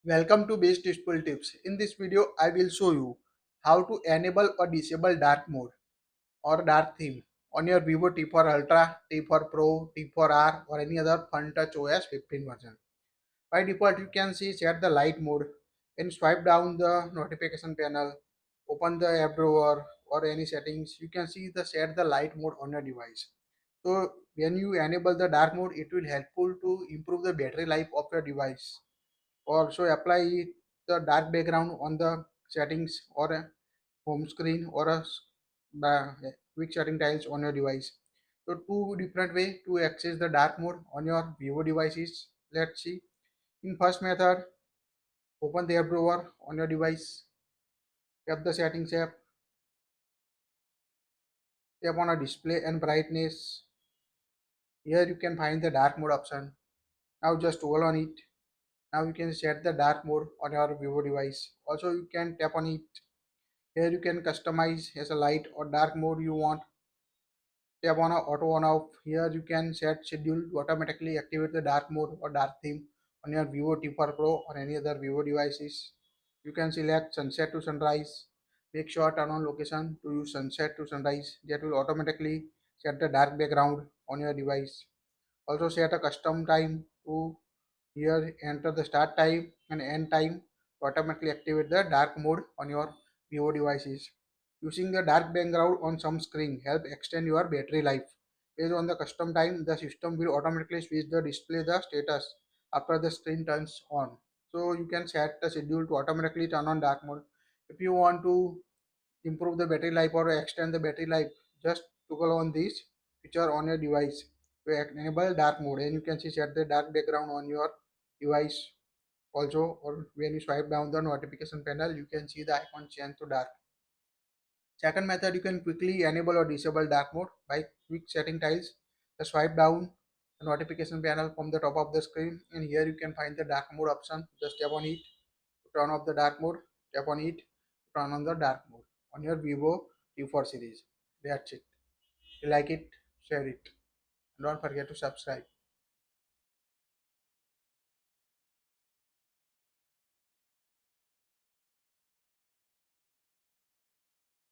Welcome to Best Useful Tips. In this video, I will show you how to enable or disable dark mode or dark theme on your Vivo T4 Ultra, T4 Pro, T4R or any other FunTouch OS 15 version. By default, you can see set the light mode. When you swipe down the notification panel, open the app drawer or any settings, you can see the set the light mode on your device. So when you enable the dark mode, it will helpful to improve the battery life of your device. Also apply the dark background on the settings or a home screen or quick setting tiles on your device. So two different way to access the dark mode on your Vivo devices. Let's see. In first method, open the app drawer on your device, tap the settings app, tap on a display and brightness. Here you can find the dark mode option. Now just hold on it. Now you can set the dark mode on your Vivo device. Also you can tap on it. Here you can customize as a light or dark mode you want. Tap on a auto on off. Here you can set schedule to automatically activate the dark mode or dark theme on your Vivo T4 Pro or any other Vivo devices. You can select sunset to sunrise. Make sure turn on location to use sunset to sunrise. That will automatically set the dark background on your device. Also set a custom time to here enter the start time and end time to automatically activate the dark mode on your Vivo devices. Using the dark background on some screen help extend your battery life. Based on the custom time, the system will automatically switch the display the status after the screen turns on. So you can set the schedule to automatically turn on dark mode. If you want to improve the battery life or extend the battery life, just toggle on this feature on your device to enable dark mode, and you can see set the dark background on your device also. Or when you swipe down the notification panel, you can see the icon change to dark. Second method, you can quickly enable or disable dark mode by quick setting tiles. Just swipe down the notification panel from the top of the screen, and here you can find the dark mode option. Just tap on it to turn off the dark mode. Tap on it to turn on the dark mode on your Vivo T4 series. That's it. If you like it, share it. And don't forget to subscribe.